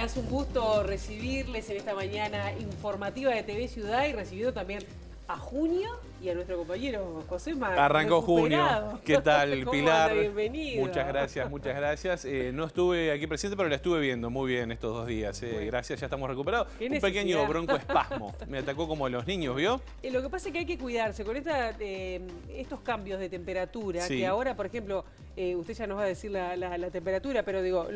días, un gusto recibirles en esta mañana informativa de TV Ciudad y recibido también a Junio y a nuestro compañero José Mar. Arrancó Junio. ¿Qué tal, Pilar? Anda? Bienvenido. Muchas gracias, muchas gracias. No estuve aquí presente, pero la estuve viendo muy bien estos 2 días. Bueno. Gracias, ya estamos recuperados. Un necesidad? pequeño broncoespasmo. Me atacó como a los niños, ¿vio? Lo que pasa es que hay que cuidarse con estos cambios de temperatura, Sí. que ahora, por ejemplo, usted ya nos va a decir la temperatura, pero digo,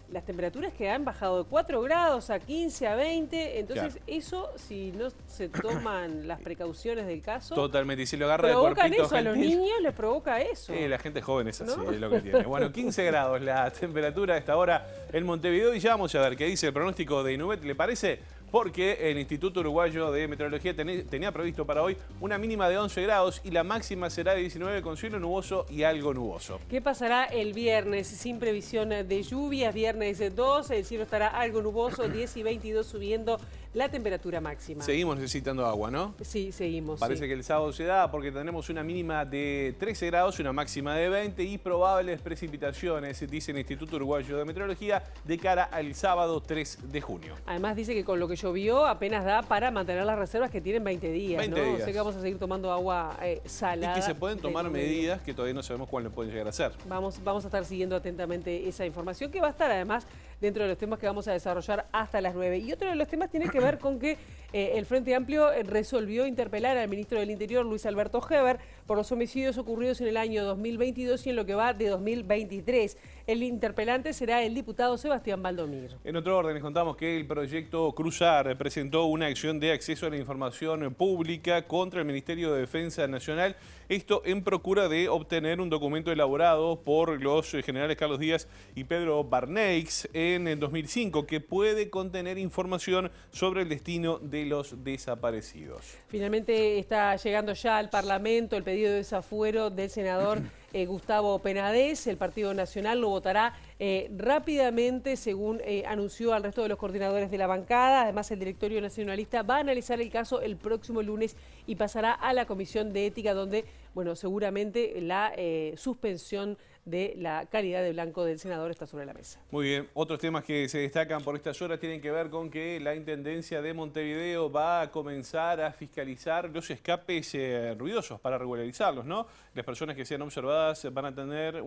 las temperaturas que han bajado de 4 grados a 15, a 20, entonces Claro. eso, si no se toman las precauciones del caso, Totalmente. Y si lo agarra de provocan cuerpito eso, a los gentil. niños les provoca eso. La gente joven es así, ¿No? es lo que tiene. Bueno, 15 grados la temperatura a esta hora en Montevideo y ya vamos a ver qué dice el pronóstico de Inumet, ¿le parece? Porque el Instituto Uruguayo de Meteorología tenía previsto para hoy una mínima de 11 grados y la máxima será de 19 con cielo nuboso y algo nuboso. ¿Qué pasará el viernes? Sin previsión de lluvias, viernes 2, el cielo estará algo nuboso, 10 y 22 subiendo la temperatura máxima. Seguimos necesitando agua, ¿no? Sí, seguimos. Parece sí. que el sábado se da porque tenemos una mínima de 13 grados, una máxima de 20 y probables precipitaciones, dice el Instituto Uruguayo de Meteorología, de cara al sábado 3 de junio. Además dice que con lo que llovió apenas da para mantener las reservas que tienen 20 días, 20 ¿no? días. O sea que vamos a seguir tomando agua salada. Y que se pueden tomar de medio. medidas que todavía no sabemos cuáles pueden llegar a ser. Vamos a estar siguiendo atentamente esa información que va a estar además dentro de los temas que vamos a desarrollar hasta las 9. Y otro de los temas tiene que ver con que el Frente Amplio resolvió interpelar al ministro del Interior, Luis Alberto Heber, por los homicidios ocurridos en el año 2022 y en lo que va de 2023. El interpelante será el diputado Sebastián Valdomir. En otro orden, les contamos que el proyecto Cruzar presentó una acción de acceso a la información pública contra el Ministerio de Defensa Nacional. Esto en procura de obtener un documento elaborado por los generales Carlos Díaz y Pedro Barneix en el 2005 que puede contener información sobre el destino de los desaparecidos. Finalmente está llegando ya al Parlamento el pedido de desafuero del senador Gustavo Penades. El Partido Nacional lo votará rápidamente, según anunció al resto de los coordinadores de la bancada. Además, el directorio nacionalista va a analizar el caso el próximo lunes y pasará a la Comisión de Ética, donde, bueno, seguramente la suspensión de la calidad de blanco del senador está sobre la mesa. Muy bien, otros temas que se destacan por estas horas tienen que ver con que la Intendencia de Montevideo va a comenzar a fiscalizar los escapes ruidosos para regularizarlos, ¿no? Las personas que sean observadas van a tener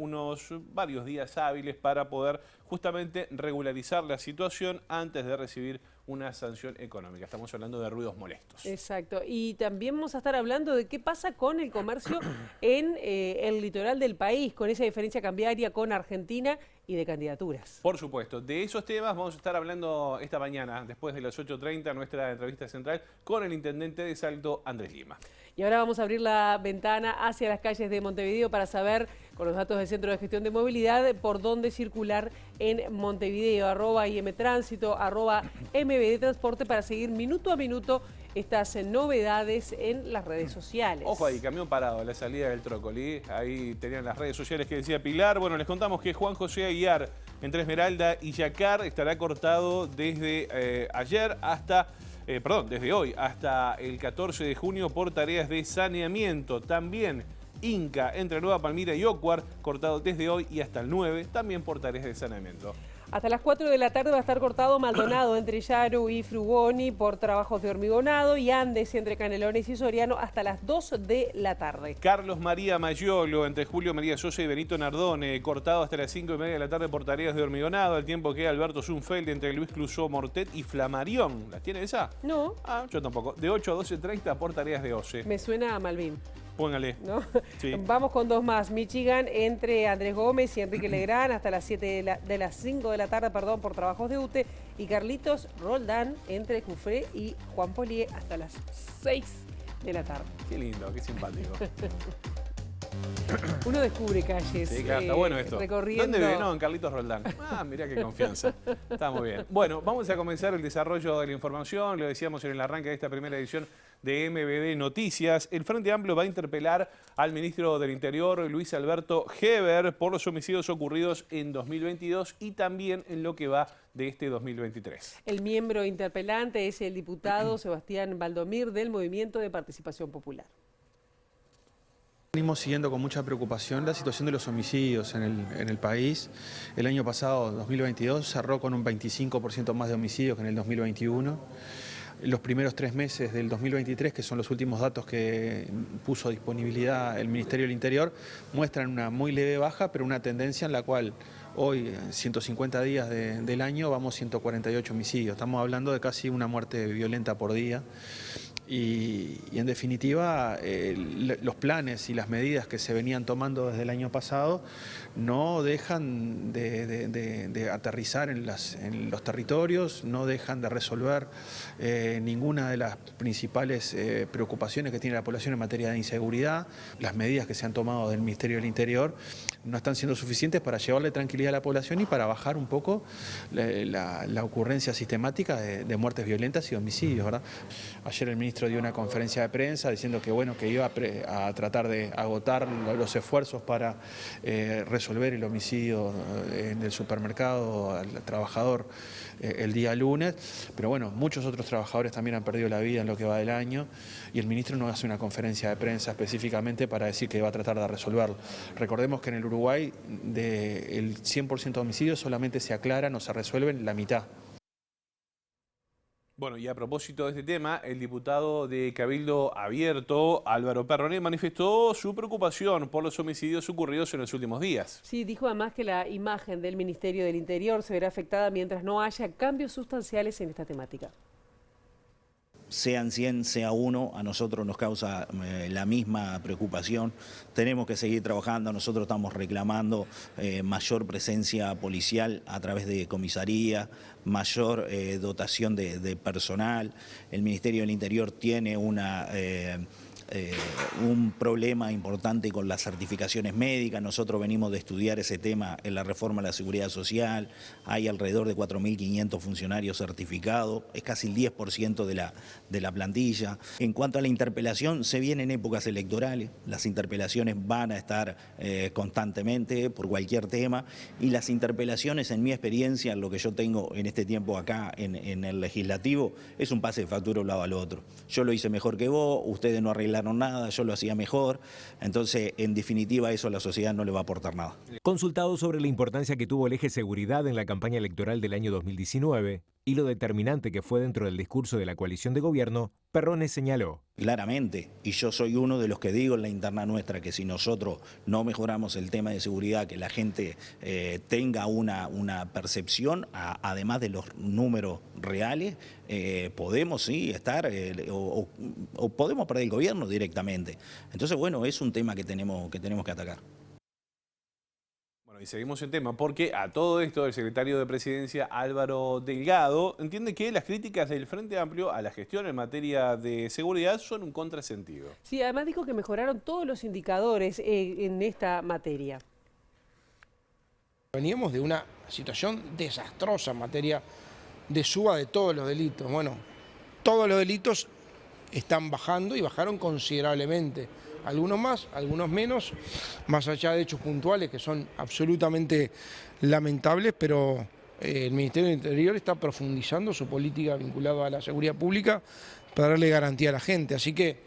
varios días hábiles para poder justamente regularizar la situación antes de recibir una sanción económica. Estamos hablando de ruidos molestos. Exacto. Y también vamos a estar hablando de qué pasa con el comercio en el litoral del país, con esa diferencia cambiaria con Argentina y de candidaturas. Por supuesto, de esos temas vamos a estar hablando esta mañana, después de las 8:30, nuestra entrevista central con el intendente de Salto, Andrés Lima. Y ahora vamos a abrir la ventana hacia las calles de Montevideo para saber, con los datos del Centro de Gestión de Movilidad, por dónde circular en Montevideo, @IMTránsito, @MBD Transporte, para seguir minuto a minuto estas novedades en las redes sociales. Ojo ahí, camión parado a la salida del Trócoli. Ahí tenían las redes sociales que decía Pilar. Bueno, les contamos que Juan José Aguiar, entre Esmeralda y Yacar, estará cortado desde desde hoy hasta el 14 de junio por tareas de saneamiento. También Inca, entre Nueva Palmira y Ocuar, cortado desde hoy y hasta el 9, también por tareas de saneamiento. Hasta las 4 de la tarde va a estar cortado Maldonado entre Yaro y Frugoni por trabajos de hormigonado, y Andes entre Canelones y Soriano hasta las 2 de la tarde. Carlos María Mayolo entre Julio María Sosa y Benito Nardone, cortado hasta las 5:30 de la tarde por tareas de hormigonado, al tiempo que Alberto Zunfeld entre Luis Clusó Mortet y Flamarión. ¿La tiene esa? No. Yo tampoco. De 8 a 12:30 por tareas de OCE. Me suena a Malvin. Póngale. ¿No? Sí. Vamos con dos más. Michigan entre Andrés Gómez y Enrique Legrán hasta las 5 de la tarde, por trabajos de UTE. Y Carlitos Roldán entre Cufré y Juan Polié hasta las 6 de la tarde. Qué lindo, qué simpático. Uno descubre calles. Sí, claro, está bueno esto. Recorriendo. ¿Dónde vive? No, en Carlitos Roldán. Mirá qué confianza. Está muy bien. Bueno, vamos a comenzar el desarrollo de la información. Lo decíamos en el arranque de esta primera edición de MBD Noticias. El Frente Amplio va a interpelar al ministro del Interior, Luis Alberto Heber, por los homicidios ocurridos en 2022 y también en lo que va de este 2023. El miembro interpelante es el diputado Sebastián Valdomir del Movimiento de Participación Popular. Venimos siguiendo con mucha preocupación la situación de los homicidios en el país. El año pasado, 2022, cerró con un 25% más de homicidios que en el 2021. Los primeros 3 meses del 2023, que son los últimos datos que puso a disponibilidad el Ministerio del Interior, muestran una muy leve baja, pero una tendencia en la cual hoy, 150 días del año, vamos 148 homicidios. Estamos hablando de casi una muerte violenta por día. Y en definitiva, los planes y las medidas que se venían tomando desde el año pasado no dejan de aterrizar en los territorios, no dejan de resolver ninguna de las principales preocupaciones que tiene la población en materia de inseguridad. Las medidas que se han tomado del Ministerio del Interior no están siendo suficientes para llevarle tranquilidad a la población y para bajar un poco la ocurrencia sistemática de muertes violentas y homicidios, ¿verdad? Ayer el ministro dio una conferencia de prensa diciendo que, bueno, que iba a tratar de agotar los esfuerzos para resolver el homicidio en el supermercado al trabajador el día lunes, pero bueno, muchos otros trabajadores también han perdido la vida en lo que va del año y el ministro no hace una conferencia de prensa específicamente para decir que va a tratar de resolverlo. Recordemos que en el Uruguay del 100% de homicidios solamente se aclaran o se resuelven la mitad. Bueno, y a propósito de este tema, el diputado de Cabildo Abierto, Álvaro Perrone, manifestó su preocupación por los homicidios ocurridos en los últimos días. Sí, dijo además que la imagen del Ministerio del Interior se verá afectada mientras no haya cambios sustanciales en esta temática. Sean 100, sea 1, a nosotros nos causa la misma preocupación. Tenemos que seguir trabajando, nosotros estamos reclamando mayor presencia policial a través de comisaría, mayor dotación de personal. El Ministerio del Interior tiene un problema importante con las certificaciones médicas. Nosotros venimos de estudiar ese tema en la reforma de la Seguridad Social. Hay alrededor de 4.500 funcionarios certificados, es casi el 10% de la plantilla. En cuanto a la interpelación, se vienen épocas electorales, las interpelaciones van a estar constantemente por cualquier tema y las interpelaciones, en mi experiencia, lo que yo tengo en este tiempo acá en el legislativo, es un pase de factura de un lado al otro. Yo lo hice mejor que vos, ustedes no arreglaron nada, yo lo hacía mejor, entonces en definitiva eso a la sociedad no le va a aportar nada. Consultado sobre la importancia que tuvo el eje seguridad en la campaña electoral del año 2019 y lo determinante que fue dentro del discurso de la coalición de gobierno, Perrone señaló. Claramente, y yo soy uno de los que digo en la interna nuestra que si nosotros no mejoramos el tema de seguridad, que la gente tenga una percepción, además de los números reales, podemos sí estar, o podemos perder el gobierno directamente. Entonces, bueno, es un tema que tenemos que atacar. Y seguimos en tema porque a todo esto el secretario de Presidencia Álvaro Delgado entiende que las críticas del Frente Amplio a la gestión en materia de seguridad son un contrasentido. Sí, además dijo que mejoraron todos los indicadores en esta materia. Veníamos de una situación desastrosa en materia de suba de todos los delitos. Bueno, todos los delitos están bajando y bajaron considerablemente. Algunos más, algunos menos, más allá de hechos puntuales que son absolutamente lamentables, pero el Ministerio del Interior está profundizando su política vinculada a la seguridad pública para darle garantía a la gente. Así que,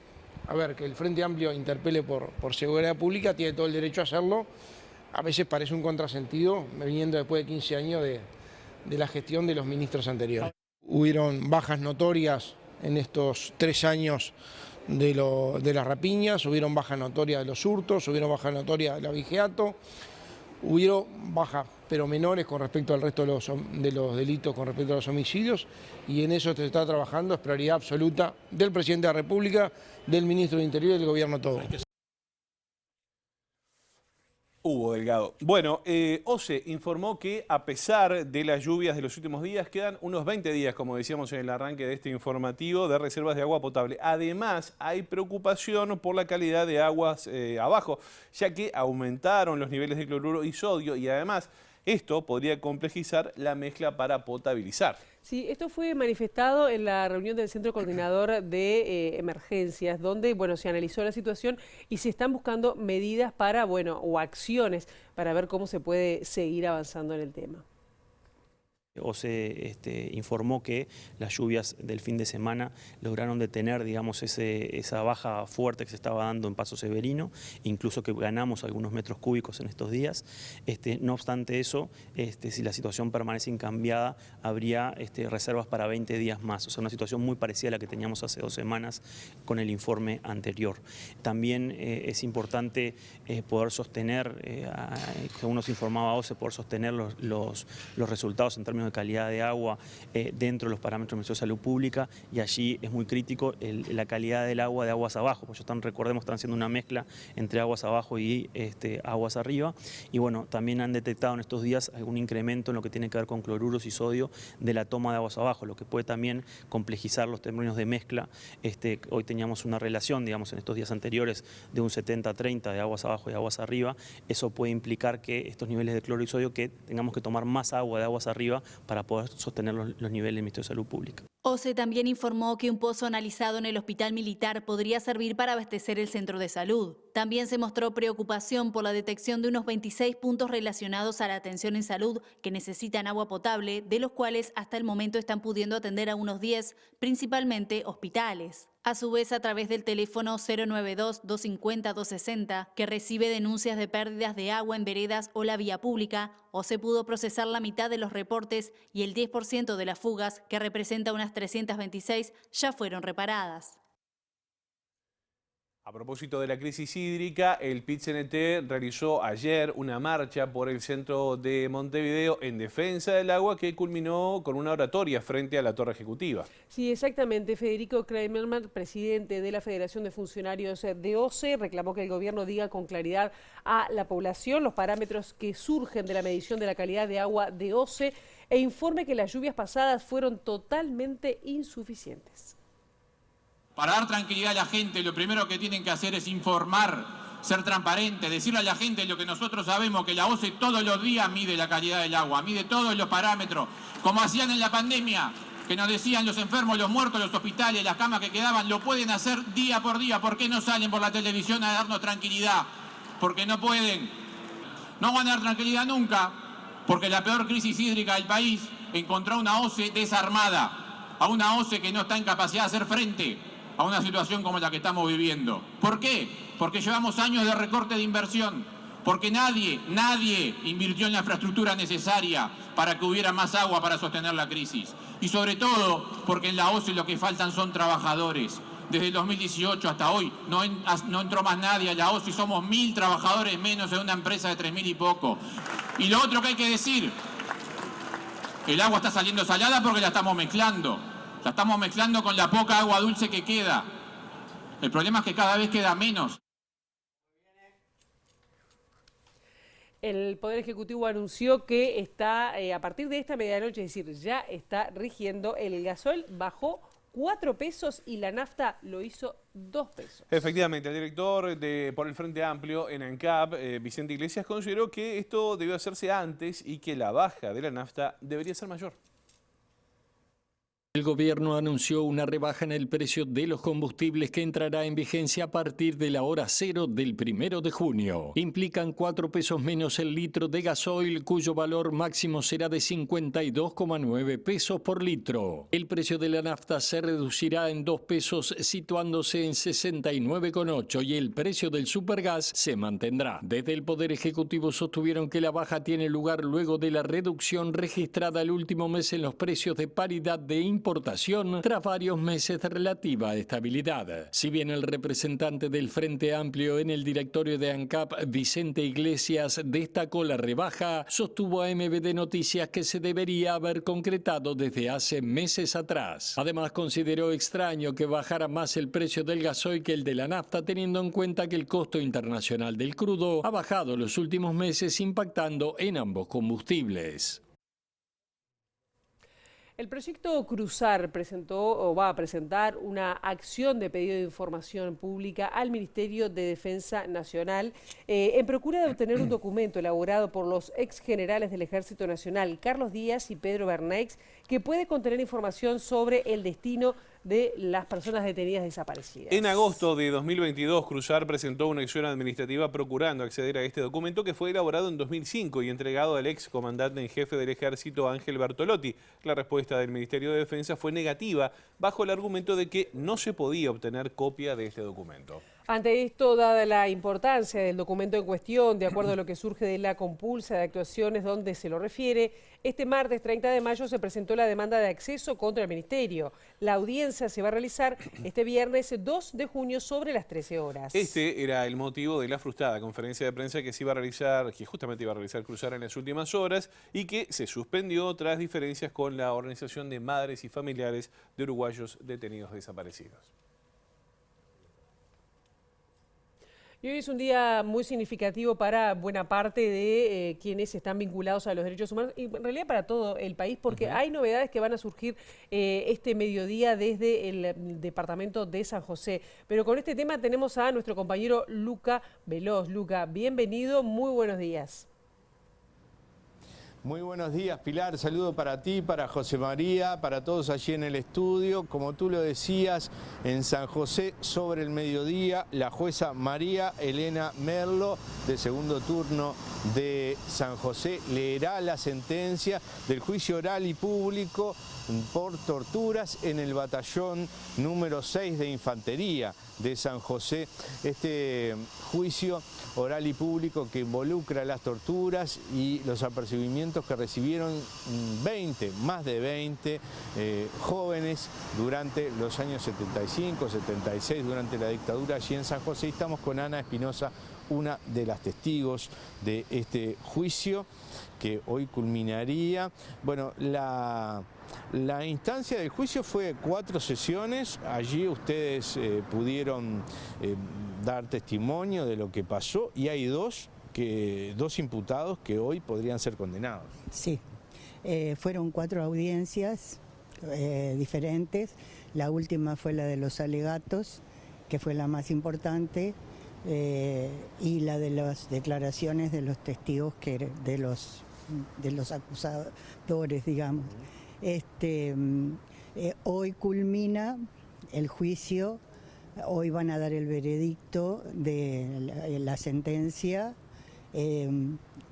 a ver, que el Frente Amplio interpele por seguridad pública, tiene todo el derecho a hacerlo. A veces parece un contrasentido, viniendo después de 15 años de la gestión de los ministros anteriores. Hubieron bajas notorias en estos 3 años de las rapiñas, hubieron bajas notorias de los hurtos, hubieron bajas notorias del abigeato, hubieron bajas pero menores con respecto al resto de los delitos, con respecto a los homicidios, y en eso se está trabajando, es prioridad absoluta del Presidente de la República, del Ministro del Interior y del Gobierno todo. Hugo Delgado. Bueno, OCE informó que a pesar de las lluvias de los últimos días, quedan unos 20 días, como decíamos en el arranque de este informativo, de reservas de agua potable. Además, hay preocupación por la calidad de aguas abajo, ya que aumentaron los niveles de cloruro y sodio y además esto podría complejizar la mezcla para potabilizar. Sí, esto fue manifestado en la reunión del Centro Coordinador de Emergencias, donde, bueno, se analizó la situación y se están buscando medidas para, bueno, o acciones para ver cómo se puede seguir avanzando en el tema. OCE informó que las lluvias del fin de semana lograron detener, digamos, esa baja fuerte que se estaba dando en Paso Severino, incluso que ganamos algunos metros cúbicos en estos días. No obstante eso, si la situación permanece incambiada, habría reservas para 20 días más, o sea, una situación muy parecida a la que teníamos hace 2 semanas con el informe anterior. También es importante poder sostener, según nos informaba OCE, poder sostener los resultados en términos de calidad de agua dentro de los parámetros del Ministerio de Salud Pública, y allí es muy crítico la calidad del agua de aguas abajo, porque recordemos, están haciendo una mezcla entre aguas abajo y aguas arriba, y bueno, también han detectado en estos días algún incremento en lo que tiene que ver con cloruros y sodio de la toma de aguas abajo, lo que puede también complejizar los términos de mezcla. Hoy teníamos una relación, digamos, en estos días anteriores de un 70-30 de aguas abajo y aguas arriba. Eso puede implicar que estos niveles de cloro y sodio, que tengamos que tomar más agua de aguas arriba para poder sostener los niveles del Ministerio de Salud Pública. OCE también informó que un pozo analizado en el Hospital Militar podría servir para abastecer el centro de salud. También se mostró preocupación por la detección de unos 26 puntos relacionados a la atención en salud que necesitan agua potable, de los cuales hasta el momento están pudiendo atender a unos 10, principalmente hospitales. A su vez, a través del teléfono 092-250-260, que recibe denuncias de pérdidas de agua en veredas o la vía pública, OCE pudo procesar la mitad de los reportes y el 10% de las fugas, que representa unas 326, ya fueron reparadas. A propósito de la crisis hídrica, el PIT-CNT realizó ayer una marcha por el centro de Montevideo en defensa del agua, que culminó con una oratoria frente a la Torre Ejecutiva. Sí, exactamente. Federico Kramerman, presidente de la Federación de Funcionarios de OCE, reclamó que el gobierno diga con claridad a la población los parámetros que surgen de la medición de la calidad de agua de OCE e informe que las lluvias pasadas fueron totalmente insuficientes. Para dar tranquilidad a la gente, lo primero que tienen que hacer es informar, ser transparente, decirle a la gente lo que nosotros sabemos, que la OCE todos los días mide la calidad del agua, mide todos los parámetros, como hacían en la pandemia, que nos decían los enfermos, los muertos, los hospitales, las camas que quedaban, lo pueden hacer día por día. ¿Por qué no salen por la televisión a darnos tranquilidad? Porque no pueden. No van a dar tranquilidad nunca, porque la peor crisis hídrica del país encontró a una OCE desarmada, a una OCE que no está en capacidad de hacer frente a una situación como la que estamos viviendo. ¿Por qué? Porque llevamos años de recorte de inversión, porque nadie invirtió en la infraestructura necesaria para que hubiera más agua para sostener la crisis. Y sobre todo, porque en la OCE lo que faltan son trabajadores. Desde el 2018 hasta hoy no entró más nadie a la OCE, y somos 1000 trabajadores menos en una empresa de 3000 y poco. Y lo otro que hay que decir, el agua está saliendo salada porque la estamos mezclando. La estamos mezclando con la poca agua dulce que queda. El problema es que cada vez queda menos. El Poder Ejecutivo anunció que está, a partir de esta medianoche, es decir, ya está rigiendo, el gasoil bajó 4 pesos y la nafta lo hizo 2 pesos. Efectivamente, el director por el Frente Amplio en ANCAP, Vicente Iglesias, consideró que esto debió hacerse antes y que la baja de la nafta debería ser mayor. El gobierno anunció una rebaja en el precio de los combustibles que entrará en vigencia a partir de la hora cero del 1 de junio. Implican 4 pesos menos el litro de gasoil, cuyo valor máximo será de 52,9 pesos por litro. El precio de la nafta se reducirá en 2 pesos, situándose en 69,8, y el precio del supergas se mantendrá. Desde el Poder Ejecutivo sostuvieron que la baja tiene lugar luego de la reducción registrada el último mes en los precios de paridad de importación tras varios meses de relativa estabilidad. Si bien el representante del Frente Amplio en el directorio de ANCAP, Vicente Iglesias, destacó la rebaja, sostuvo a MBD Noticias que se debería haber concretado desde hace meses atrás. Además, consideró extraño que bajara más el precio del gasoil que el de la nafta, teniendo en cuenta que el costo internacional del crudo ha bajado los últimos meses, impactando en ambos combustibles. El proyecto Cruzar presentó o va a presentar una acción de pedido de información pública al Ministerio de Defensa Nacional en procura de obtener un documento elaborado por los ex generales del Ejército Nacional, Carlos Díaz y Pedro Bernex, que puede contener información sobre el destino de las personas detenidas desaparecidas. En agosto de 2022, Cruzar presentó una acción administrativa procurando acceder a este documento que fue elaborado en 2005 y entregado al ex comandante en jefe del Ejército, Ángel Bertolotti. La respuesta del Ministerio de Defensa fue negativa, bajo el argumento de que no se podía obtener copia de este documento. Ante esto, dada la importancia del documento en cuestión, de acuerdo a lo que surge de la compulsa de actuaciones donde se lo refiere, este martes 30 de mayo se presentó la demanda de acceso contra el Ministerio. La audiencia se va a realizar este viernes 2 de junio sobre las 13 horas. Este era el motivo de la frustrada conferencia de prensa que se iba a realizar, que justamente iba a realizar Cruzar en las últimas horas y que se suspendió tras diferencias con la Organización de Madres y Familiares de Uruguayos Detenidos Desaparecidos. Y hoy es un día muy significativo para buena parte de quienes están vinculados a los derechos humanos y en realidad para todo el país, porque hay novedades que van a surgir este mediodía desde el departamento de San José. Pero con este tema tenemos a nuestro compañero Luca Veloz. Luca, bienvenido, muy buenos días. Muy buenos días, Pilar. Saludo para ti, para José María, para todos allí en el estudio. Como tú lo decías, en San José, sobre el mediodía, la jueza María Elena Merlo, de segundo turno de San José, leerá la sentencia del juicio oral y público por torturas en el batallón número 6 de Infantería de San José. Este juicio oral y público que involucra las torturas y los apercibimientos que recibieron más de 20 jóvenes durante los años 75, 76, durante la dictadura allí en San José. Y estamos con Ana Espinosa, una de las testigos de este juicio que hoy culminaría. Bueno, la instancia del juicio fue 4 sesiones. Allí ustedes pudieron dar testimonio de lo que pasó y hay dos imputados que hoy podrían ser condenados. Sí, fueron 4 audiencias diferentes. La última fue la de los alegatos, que fue la más importante, y la de las declaraciones de los testigos, de los acusadores, digamos. Hoy culmina el juicio, hoy van a dar el veredicto de la sentencia,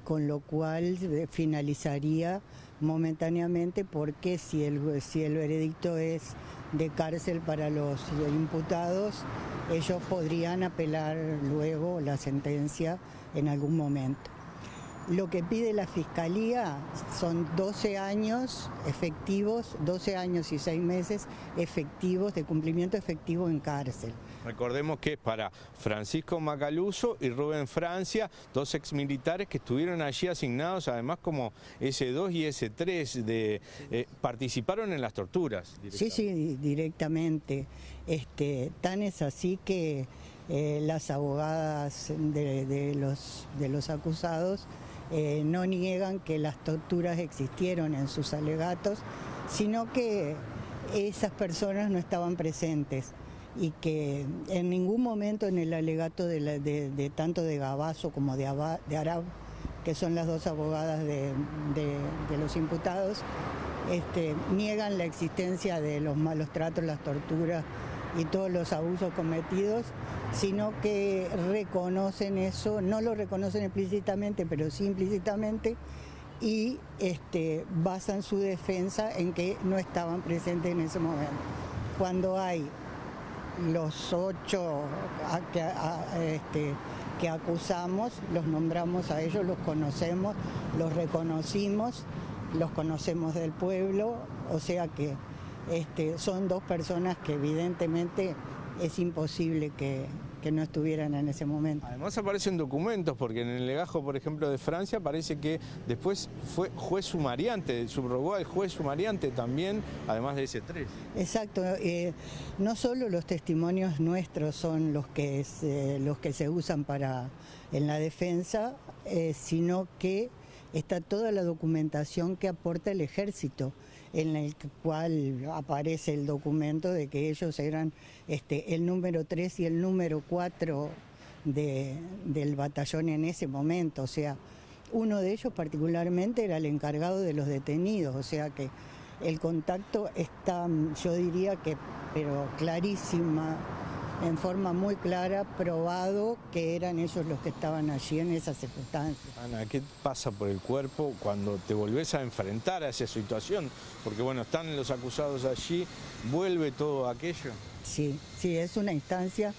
con lo cual finalizaría momentáneamente, porque si el veredicto es de cárcel para los imputados, ellos podrían apelar luego la sentencia en algún momento. Lo que pide la Fiscalía son 12 años efectivos, 12 años y 6 meses efectivos, de cumplimiento efectivo en cárcel. Recordemos que es para Francisco Macaluso y Rubén Francia, 2 exmilitares que estuvieron allí asignados además como S2 y S3, participaron en las torturas. Sí, directamente. Tan es así que las abogadas de los acusados no niegan que las torturas existieron en sus alegatos, sino que esas personas no estaban presentes y que en ningún momento en el alegato de tanto de Gabazo como de Arab, que son las 2 abogadas de los imputados, niegan la existencia de los malos tratos, las torturas y todos los abusos cometidos, sino que reconocen eso, no lo reconocen explícitamente, pero sí implícitamente, y basan su defensa en que no estaban presentes en ese momento. Cuando hay los 8 que acusamos, los nombramos a ellos, los conocemos, los reconocimos, los conocemos del pueblo, o sea que son 2 personas que evidentemente es imposible que no estuvieran en ese momento. Además aparecen documentos, porque en el legajo, por ejemplo, de Francia, parece que después fue juez sumariante, subrogó al juez sumariante también, además de ese 3. Exacto, no solo los testimonios nuestros son los que se usan en la defensa, sino que está toda la documentación que aporta el ejército, en el cual aparece el documento de que ellos eran el número 3 y el número 4 del batallón en ese momento. O sea, uno de ellos particularmente era el encargado de los detenidos, o sea que el contacto está, yo diría que, pero clarísima, en forma muy clara, probado que eran ellos los que estaban allí en esas circunstancias. Ana, ¿qué pasa por el cuerpo cuando te volvés a enfrentar a esa situación? Porque bueno, están los acusados allí, ¿vuelve todo aquello? Sí, es una instancia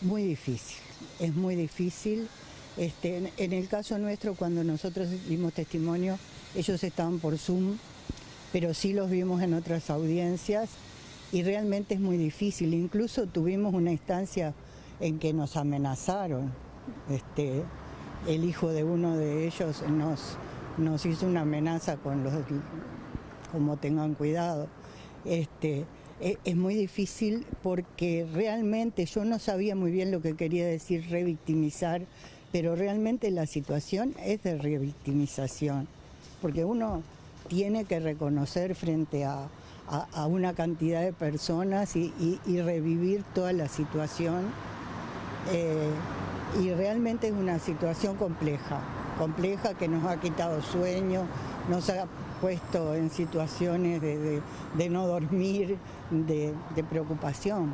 muy difícil, es muy difícil. En el caso nuestro, cuando nosotros dimos testimonio, ellos estaban por Zoom, pero sí los vimos en otras audiencias y realmente es muy difícil. Incluso tuvimos una instancia en que nos amenazaron. El hijo de uno de ellos nos hizo una amenaza con como tengan cuidado. Es muy difícil porque realmente yo no sabía muy bien lo que quería decir revictimizar, pero realmente la situación es de revictimización, porque uno tiene que reconocer frente a una cantidad de personas y revivir toda la situación. Y realmente es una situación compleja que nos ha quitado sueño, nos ha puesto en situaciones de no dormir, de preocupación.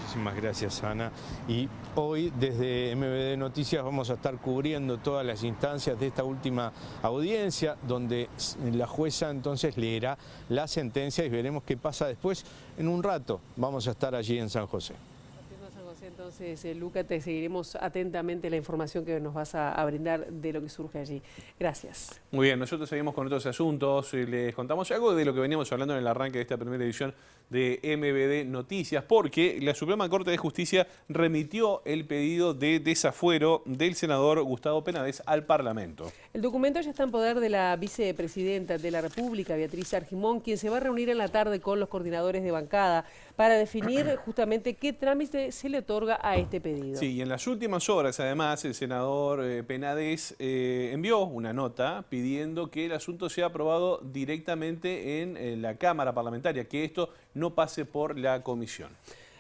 Muchísimas gracias, Ana. Y hoy desde MBD Noticias vamos a estar cubriendo todas las instancias de esta última audiencia, donde la jueza entonces leerá la sentencia y veremos qué pasa después. En un rato vamos a estar allí en San José. Entonces, Luca, te seguiremos atentamente la información que nos vas a brindar de lo que surge allí. Gracias. Muy bien, nosotros seguimos con otros asuntos. Les contamos algo de lo que veníamos hablando en el arranque de esta primera edición de MBD Noticias, porque la Suprema Corte de Justicia remitió el pedido de desafuero del senador Gustavo Penades al Parlamento. El documento ya está en poder de la vicepresidenta de la República, Beatriz Argimón, quien se va a reunir en la tarde con los coordinadores de bancada para definir justamente qué trámite se le otorga a este pedido. Sí, y en las últimas horas, además, el senador Penades envió una nota pidiendo que el asunto sea aprobado directamente en la Cámara Parlamentaria, que esto no pase por la comisión.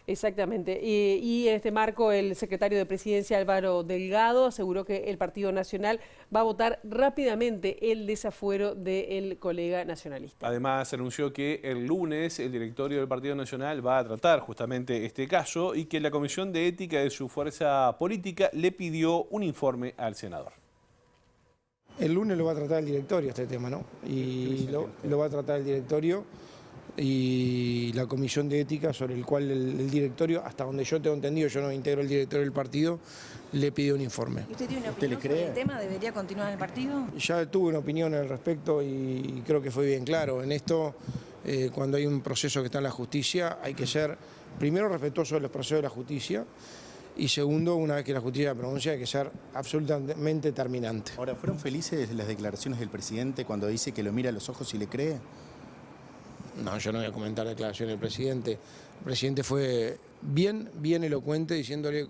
Exactamente. Y en este marco, el secretario de Presidencia, Álvaro Delgado, aseguró que el Partido Nacional va a votar rápidamente el desafuero del colega nacionalista. Además, anunció que el lunes el directorio del Partido Nacional va a tratar justamente este caso y que la Comisión de Ética de su fuerza política le pidió un informe al senador. El lunes lo va a tratar el directorio este tema, ¿no? Y lo va a tratar el directorio y la comisión de ética, sobre el cual el directorio, hasta donde yo tengo entendido, yo no integro el directorio del partido, le pidió un informe. ¿Usted tiene una opinión sobre el tema? ¿Debería continuar en el partido? Ya tuve una opinión al respecto y creo que fue bien claro. En esto, cuando hay un proceso que está en la justicia, hay que ser, primero, respetuoso de los procesos de la justicia y segundo, una vez que la justicia pronuncia, hay que ser absolutamente terminante. Ahora, ¿fueron felices las declaraciones del presidente cuando dice que lo mira a los ojos y le cree? No, yo no voy a comentar la declaración del presidente. El presidente fue bien elocuente diciéndole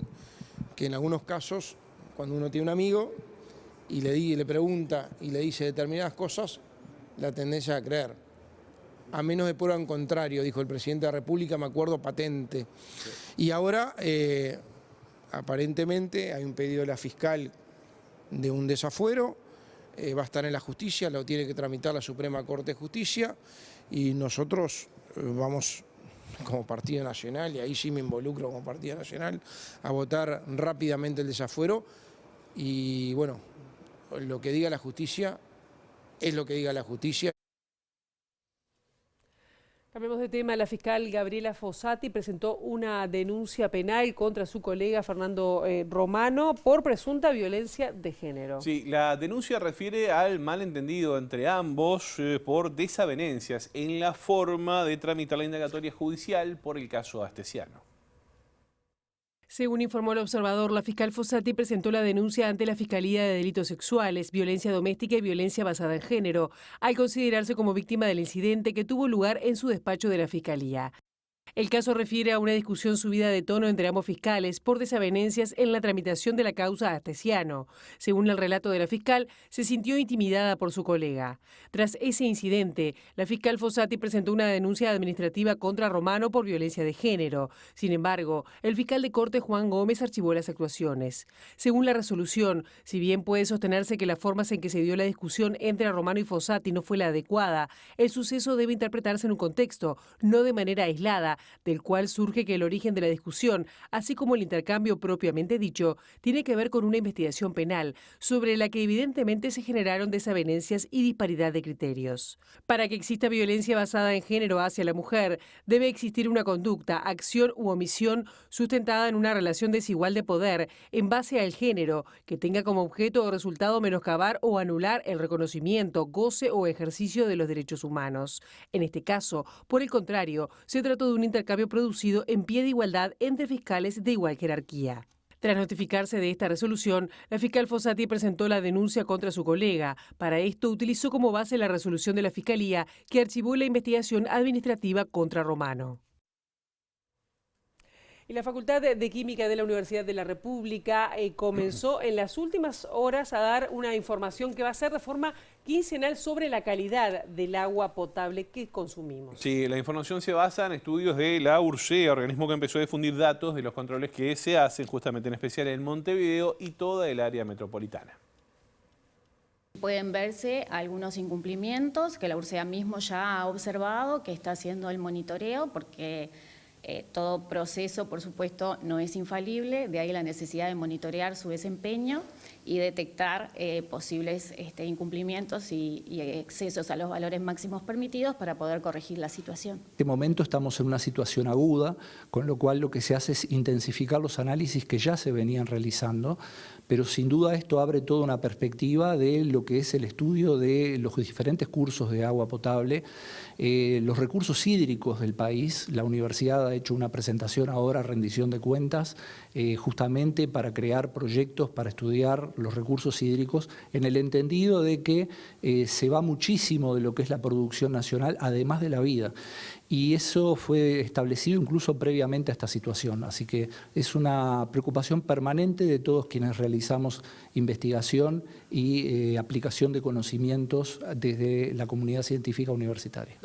que en algunos casos, cuando uno tiene un amigo y le pregunta y le dice determinadas cosas, la tendencia a creer. A menos de prueba en contrario, dijo el presidente de la República, me acuerdo patente. Y ahora, aparentemente, hay un pedido de la fiscal de un desafuero, va a estar en la justicia, lo tiene que tramitar la Suprema Corte de Justicia. Y nosotros vamos como Partido Nacional, y ahí sí me involucro como Partido Nacional, a votar rápidamente el desafuero. Y bueno, lo que diga la justicia es lo que diga la justicia. Cambiemos de tema. La fiscal Gabriela Fossati presentó una denuncia penal contra su colega Fernando Romano por presunta violencia de género. Sí, la denuncia refiere al malentendido entre ambos por desavenencias en la forma de tramitar la indagatoria judicial por el caso Astesiano. Según informó el observador, la fiscal Fossati presentó la denuncia ante la Fiscalía de Delitos Sexuales, Violencia Doméstica y Violencia Basada en Género, al considerarse como víctima del incidente que tuvo lugar en su despacho de la Fiscalía. El caso refiere a una discusión subida de tono entre ambos fiscales por desavenencias en la tramitación de la causa Astesiano. Según el relato de la fiscal, se sintió intimidada por su colega. Tras ese incidente, la fiscal Fossati presentó una denuncia administrativa contra Romano por violencia de género. Sin embargo, el fiscal de corte Juan Gómez archivó las actuaciones. Según la resolución, si bien puede sostenerse que las formas en que se dio la discusión entre Romano y Fossati no fue la adecuada, el suceso debe interpretarse en un contexto, no de manera aislada, del cual surge que el origen de la discusión, así como el intercambio propiamente dicho, tiene que ver con una investigación penal, sobre la que evidentemente se generaron desavenencias y disparidad de criterios. Para que exista violencia basada en género hacia la mujer, debe existir una conducta, acción u omisión sustentada en una relación desigual de poder en base al género, que tenga como objeto o resultado menoscabar o anular el reconocimiento, goce o ejercicio de los derechos humanos. En este caso, por el contrario, se trató de un intercambio producido en pie de igualdad entre fiscales de igual jerarquía. Tras notificarse de esta resolución, la fiscal Fossati presentó la denuncia contra su colega. Para esto utilizó como base la resolución de la Fiscalía, que archivó la investigación administrativa contra Romano. Y la Facultad de Química de la Universidad de la República comenzó en las últimas horas a dar una información que va a ser de forma quincenal sobre la calidad del agua potable que consumimos. Sí, la información se basa en estudios de la URCE, organismo que empezó a difundir datos de los controles que se hacen justamente en especial en Montevideo y toda el área metropolitana. Pueden verse algunos incumplimientos que la URCE mismo ya ha observado, que está haciendo el monitoreo, porque todo proceso, por supuesto, no es infalible, de ahí la necesidad de monitorear su desempeño y detectar posibles incumplimientos y excesos a los valores máximos permitidos para poder corregir la situación. En este momento estamos en una situación aguda, con lo cual lo que se hace es intensificar los análisis que ya se venían realizando, pero sin duda esto abre toda una perspectiva de lo que es el estudio de los diferentes cursos de agua potable, los recursos hídricos del país. La universidad ha hecho una presentación ahora, rendición de cuentas, justamente para crear proyectos para estudiar los recursos hídricos, en el entendido de que se va muchísimo de lo que es la producción nacional, además de la vida. Y eso fue establecido incluso previamente a esta situación. Así que es una preocupación permanente de todos quienes realizamos investigación y aplicación de conocimientos desde la comunidad científica universitaria.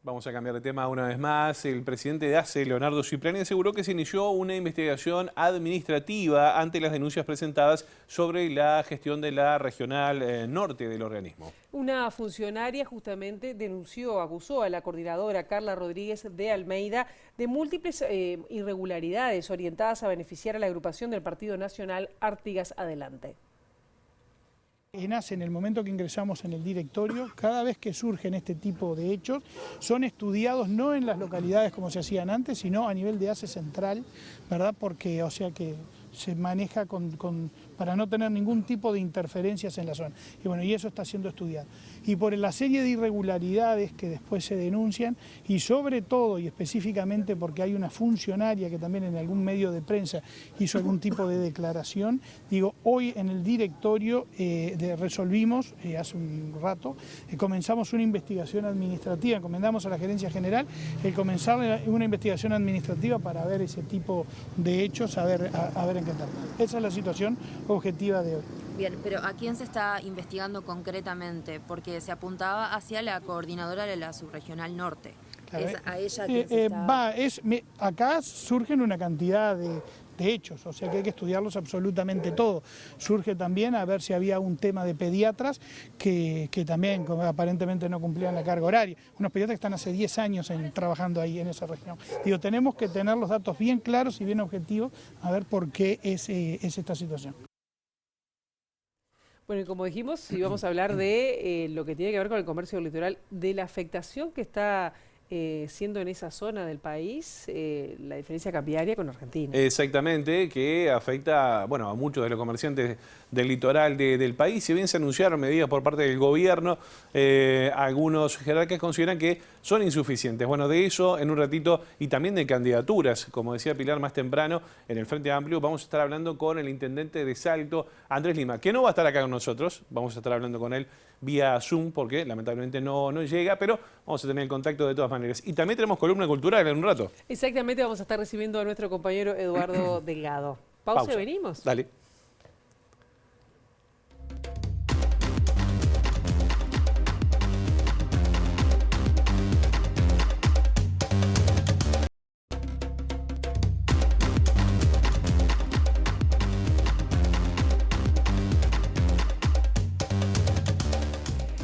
Vamos a cambiar de tema una vez más. El presidente de ACE, Leonardo Cipriani, aseguró que se inició una investigación administrativa ante las denuncias presentadas sobre la gestión de la regional norte del organismo. Una funcionaria justamente acusó a la coordinadora Carla Rodríguez de Almeida de múltiples irregularidades orientadas a beneficiar a la agrupación del Partido Nacional Artigas Adelante. En ACE, en el momento que ingresamos en el directorio, cada vez que surgen este tipo de hechos, son estudiados no en las localidades como se hacían antes, sino a nivel de ACE central, ¿verdad? Porque, o sea que se maneja para no tener ningún tipo de interferencias en la zona. Y bueno, y eso está siendo estudiado. Y por la serie de irregularidades que después se denuncian, y sobre todo y específicamente porque hay una funcionaria que también en algún medio de prensa hizo algún tipo de declaración, digo, hoy en el directorio resolvimos, hace un rato, comenzamos una investigación administrativa, encomendamos a la Gerencia General el comenzar una investigación administrativa para ver ese tipo de hechos, a ver en qué tal. Esa es la situación objetiva de hoy. Bien, pero ¿a quién se está investigando concretamente? Porque se apuntaba hacia la coordinadora de la subregional norte. Claro, ¿Es a ella que se está...? Acá surgen una cantidad de hechos, o sea que hay que estudiarlos absolutamente todo. Surge también a ver si había un tema de pediatras que también aparentemente no cumplían la carga horaria. Unos pediatras que están hace 10 años trabajando ahí en esa región. Digo, tenemos que tener los datos bien claros y bien objetivos a ver por qué es esta situación. Bueno, y como dijimos, íbamos a hablar de lo que tiene que ver con el comercio litoral, de la afectación que está siendo en esa zona del país, la diferencia cambiaria con Argentina. Exactamente, que afecta, bueno, a muchos de los comerciantes del litoral del país. Si bien se anunciaron medidas por parte del gobierno, algunos jerarcas consideran que son insuficientes. Bueno, de eso en un ratito, y también de candidaturas, como decía Pilar más temprano, en el Frente Amplio, vamos a estar hablando con el intendente de Salto, Andrés Lima, que no va a estar acá con nosotros, vamos a estar hablando con él vía Zoom, porque lamentablemente no llega, pero vamos a tener el contacto de todas maneras. Y también tenemos columna cultural en un rato. Exactamente, vamos a estar recibiendo a nuestro compañero Eduardo Delgado. Pausa y venimos. Dale.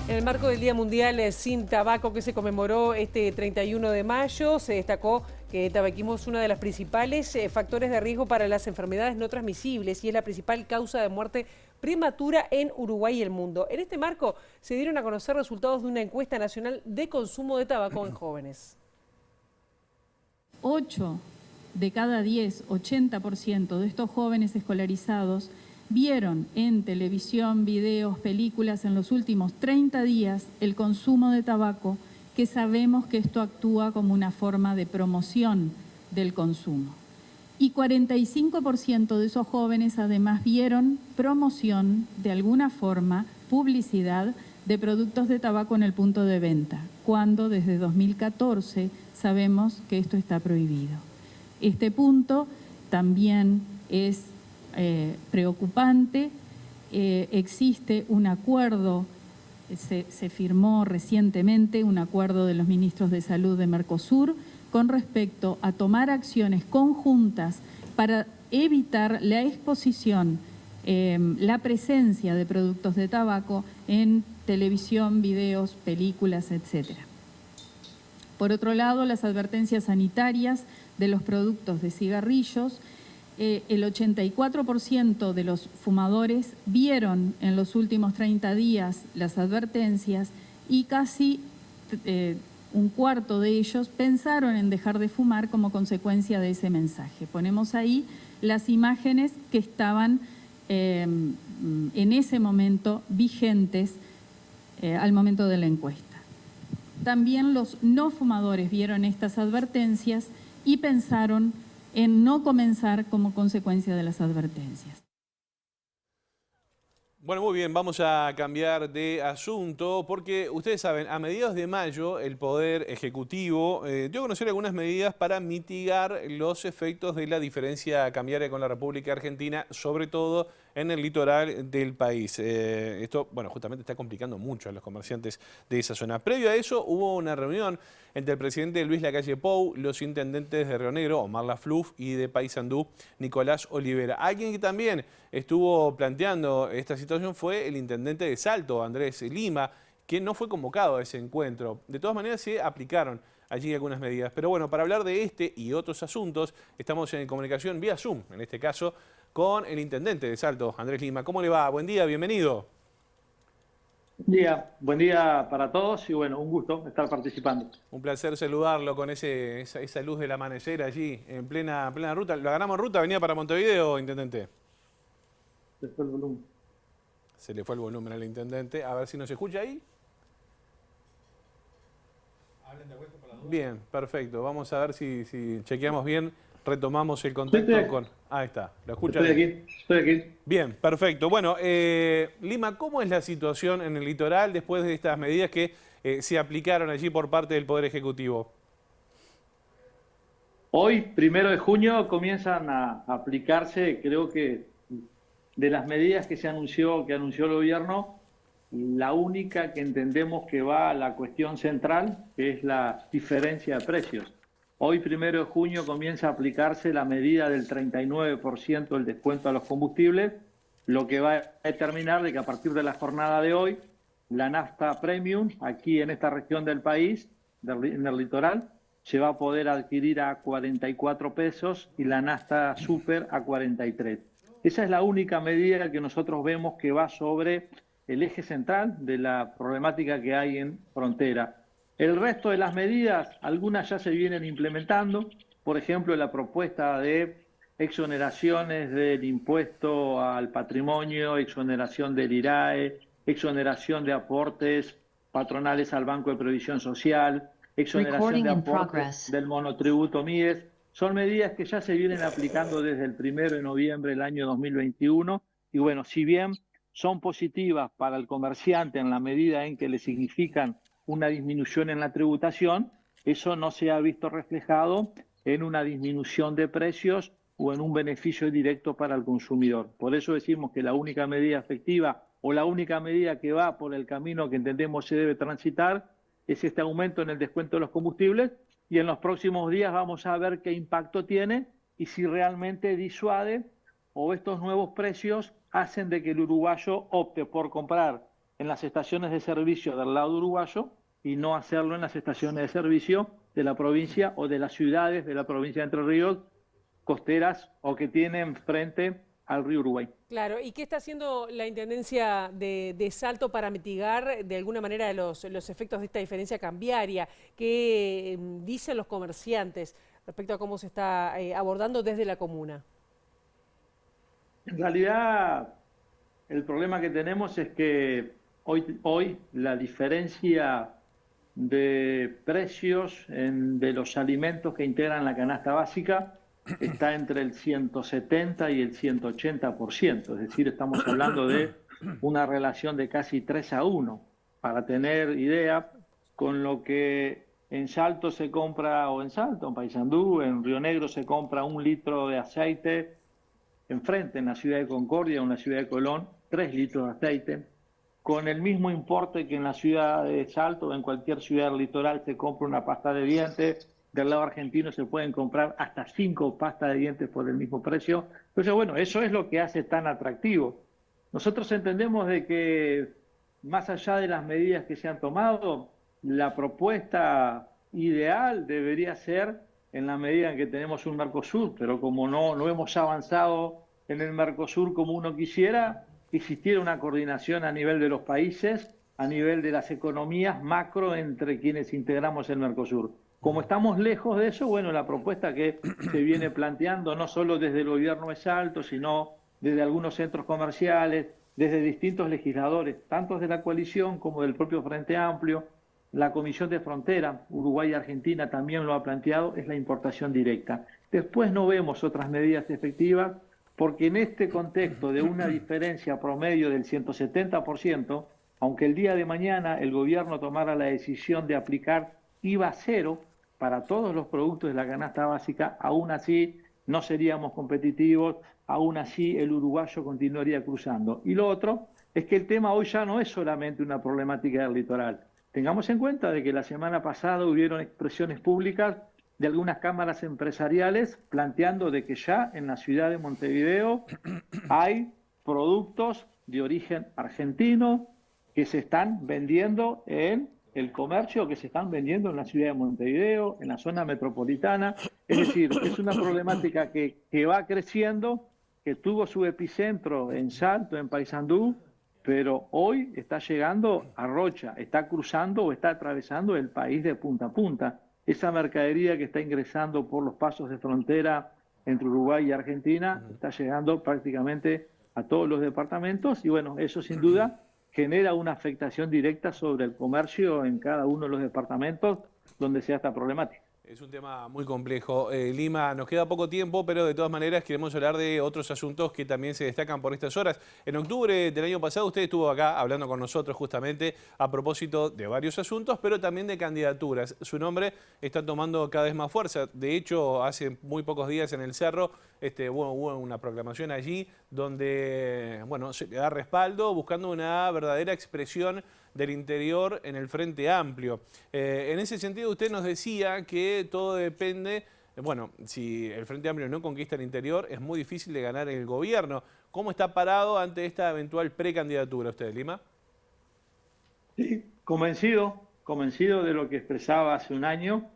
En el marco del Día Mundial Sin Tabaco que se conmemoró este 31 de mayo, se destacó que el tabaquismo es uno de los principales factores de riesgo para las enfermedades no transmisibles y es la principal causa de muerte prematura en Uruguay y el mundo. En este marco se dieron a conocer resultados de una encuesta nacional de consumo de tabaco en jóvenes. 8 de cada 10, 80% de estos jóvenes escolarizados vieron en televisión, videos, películas en los últimos 30 días el consumo de tabaco, que sabemos que esto actúa como una forma de promoción del consumo. Y 45% de esos jóvenes además vieron promoción de alguna forma, publicidad de productos de tabaco en el punto de venta, cuando desde 2014 sabemos que esto está prohibido. Este punto también es preocupante. Existe un acuerdo, se firmó recientemente un acuerdo de los ministros de Salud de Mercosur con respecto a tomar acciones conjuntas para evitar la exposición, la presencia de productos de tabaco en televisión, videos, películas, etc. Por otro lado, las advertencias sanitarias de los productos de cigarrillos. El 84% de los fumadores vieron en los últimos 30 días las advertencias y casi un cuarto de ellos pensaron en dejar de fumar como consecuencia de ese mensaje. Ponemos ahí las imágenes que estaban en ese momento vigentes al momento de la encuesta. También los no fumadores vieron estas advertencias y pensaron en no comenzar como consecuencia de las advertencias. Bueno, muy bien, vamos a cambiar de asunto porque ustedes saben, a mediados de mayo el Poder Ejecutivo dio a conocer algunas medidas para mitigar los efectos de la diferencia cambiaria con la República Argentina, sobre todo en el litoral del país. Esto, bueno, justamente está complicando mucho a los comerciantes de esa zona. Previo a eso hubo una reunión entre el presidente Luis Lacalle Pou, los intendentes de Río Negro, Omar Lafluf, y de Paysandú, Nicolás Olivera. Alguien que también estuvo planteando esta situación fue el intendente de Salto, Andrés Lima, que no fue convocado a ese encuentro. De todas maneras se aplicaron allí algunas medidas. Pero bueno, para hablar de este y otros asuntos, estamos en comunicación vía Zoom, en este caso, con el intendente de Salto, Andrés Lima. ¿Cómo le va? Buen día, bienvenido. Buen día para todos y bueno, un gusto estar participando. Un placer saludarlo con esa luz del amanecer allí, en plena ruta. ¿Lo ganamos en ruta? ¿Venía para Montevideo, intendente? Se fue el volumen. Se le fue el volumen al intendente. A ver si nos escucha ahí. Hablen de vuelta por la duda. Bien, perfecto. Vamos a ver si chequeamos bien. Retomamos el contacto con... Ahí está, ¿lo escucha? Estoy aquí. Bien, perfecto. Bueno, Lima, ¿cómo es la situación en el litoral después de estas medidas que se aplicaron allí por parte del Poder Ejecutivo? Hoy, 1 de junio, comienzan a aplicarse, creo que de las medidas que anunció el gobierno, la única que entendemos que va a la cuestión central, que es la diferencia de precios. Hoy, 1 de junio, comienza a aplicarse la medida del 39% del descuento a los combustibles, lo que va a determinar de que a partir de la jornada de hoy, la nafta premium, aquí en esta región del país, en el litoral, se va a poder adquirir a 44 pesos y la nafta super a 43. Esa es la única medida que nosotros vemos que va sobre el eje central de la problemática que hay en frontera. El resto de las medidas, algunas ya se vienen implementando, por ejemplo, la propuesta de exoneraciones del impuesto al patrimonio, exoneración del IRAE, exoneración de aportes patronales al Banco de Previsión Social, exoneración de aportes del monotributo MIDES. Son medidas que ya se vienen aplicando desde el 1 de noviembre del año 2021 y bueno, si bien son positivas para el comerciante en la medida en que le significan una disminución en la tributación, eso no se ha visto reflejado en una disminución de precios o en un beneficio directo para el consumidor. Por eso decimos que la única medida efectiva o la única medida que va por el camino que entendemos se debe transitar es este aumento en el descuento de los combustibles y en los próximos días vamos a ver qué impacto tiene y si realmente disuade o estos nuevos precios hacen de que el uruguayo opte por comprar en las estaciones de servicio del lado uruguayo y no hacerlo en las estaciones de servicio de la provincia o de las ciudades de la provincia de Entre Ríos costeras o que tienen frente al río Uruguay. Claro, ¿y qué está haciendo la Intendencia de Salto para mitigar de alguna manera los efectos de esta diferencia cambiaria? ¿Qué dicen los comerciantes respecto a cómo se está abordando desde la comuna? En realidad, el problema que tenemos es que hoy la diferencia de precios de los alimentos que integran la canasta básica está entre el 170 y el 180%, es decir, estamos hablando de una relación de casi 3-1. Para tener idea, con lo que en Salto se compra, o en Salto, en Paysandú, en Río Negro se compra 1 litro de aceite, enfrente en la ciudad de Concordia, en la ciudad de Colón, 3 litros de aceite, con el mismo importe que en la ciudad de Salto o en cualquier ciudad del litoral se compra una pasta de dientes. Del lado argentino se pueden comprar hasta 5 pastas de dientes por el mismo precio. Entonces, bueno, eso es lo que hace tan atractivo. Nosotros entendemos de que, más allá de las medidas que se han tomado, la propuesta ideal debería ser en la medida en que tenemos un Mercosur, pero como no hemos avanzado en el Mercosur como uno quisiera, existiera una coordinación a nivel de los países, a nivel de las economías macro entre quienes integramos el Mercosur. Como estamos lejos de eso, bueno, la propuesta que se viene planteando, no solo desde el gobierno de Salto, sino desde algunos centros comerciales, desde distintos legisladores, tanto de la coalición como del propio Frente Amplio, la Comisión de Frontera, Uruguay y Argentina también lo ha planteado, es la importación directa. Después no vemos otras medidas efectivas, porque en este contexto de una diferencia promedio del 170%, aunque el día de mañana el gobierno tomara la decisión de aplicar IVA cero para todos los productos de la canasta básica, aún así no seríamos competitivos, aún así el uruguayo continuaría cruzando. Y lo otro es que el tema hoy ya no es solamente una problemática del litoral. Tengamos en cuenta de que la semana pasada hubieron expresiones públicas de algunas cámaras empresariales planteando de que ya en la ciudad de Montevideo hay productos de origen argentino que se están vendiendo en el comercio, que se están vendiendo en la ciudad de Montevideo, en la zona metropolitana. Es decir, es una problemática que va creciendo, que tuvo su epicentro en Salto, en Paysandú, pero hoy está llegando a Rocha, está cruzando o está atravesando el país de punta a punta. Esa mercadería que está ingresando por los pasos de frontera entre Uruguay y Argentina está llegando prácticamente a todos los departamentos y bueno, eso sin duda genera una afectación directa sobre el comercio en cada uno de los departamentos donde sea esta problemática. Es un tema muy complejo. Lima, nos queda poco tiempo, pero de todas maneras queremos hablar de otros asuntos que también se destacan por estas horas. En octubre del año pasado usted estuvo acá hablando con nosotros justamente a propósito de varios asuntos, pero también de candidaturas. Su nombre está tomando cada vez más fuerza. De hecho, hace muy pocos días en el Cerro hubo una proclamación allí donde se le da respaldo buscando una verdadera expresión del interior en el Frente Amplio. En ese sentido usted nos decía que todo depende, si el Frente Amplio no conquista el interior es muy difícil de ganar el gobierno. ¿Cómo está parado ante esta eventual precandidatura usted, Lima? Sí, convencido de lo que expresaba hace un año,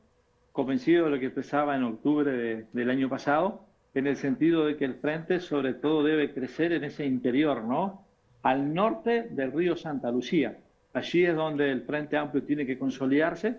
convencido de lo que expresaba en octubre del año pasado, en el sentido de que el Frente sobre todo debe crecer en ese interior, ¿no? Al norte del río Santa Lucía. Allí es donde el Frente Amplio tiene que consolidarse